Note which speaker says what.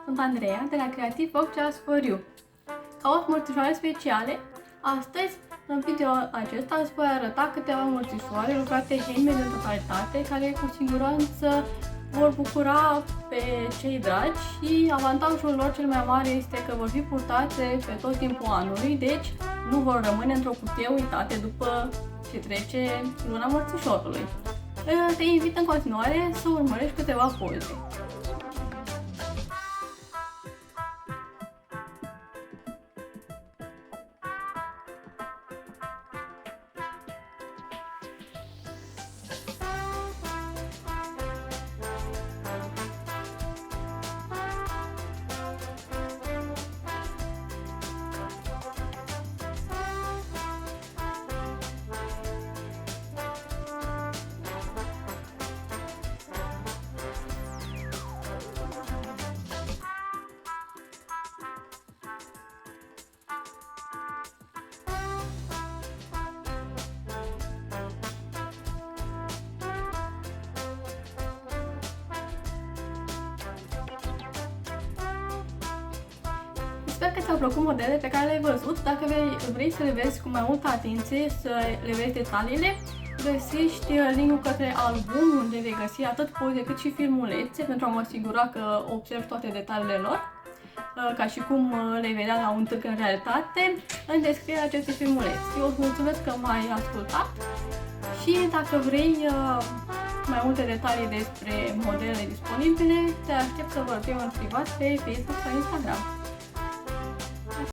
Speaker 1: sunt Andreea de la Creative Work Just For You. Ca o mărțișoare speciale, astăzi, în video acesta, îți voi arăta câteva mărțișoare lucrate handmade în totalitate, care cu siguranță vor bucura pe cei dragi și avantajul lor cel mai mare este că vor fi purtate pe tot timpul anului, deci nu vor rămâne într-o cutie uitate după ce trece luna mărțișorului. Te invit în continuare să urmărești câteva poze. Sper că ți-au plăcut modelele pe care le-ai văzut. Dacă vrei să le vezi cu mai multă atenție, să le vezi detaliile, găsești link-ul către album, unde vei găsi atât poze cât și filmulețe pentru a mă asigura că observi toate detaliile lor, ca și cum le vedea la un târg în realitate, în descrierea acestui filmuleț. Eu îți mulțumesc că m-ai ascultat și dacă vrei mai multe detalii despre modelele disponibile, te aștept să vorbim în privat pe Facebook sau Instagram.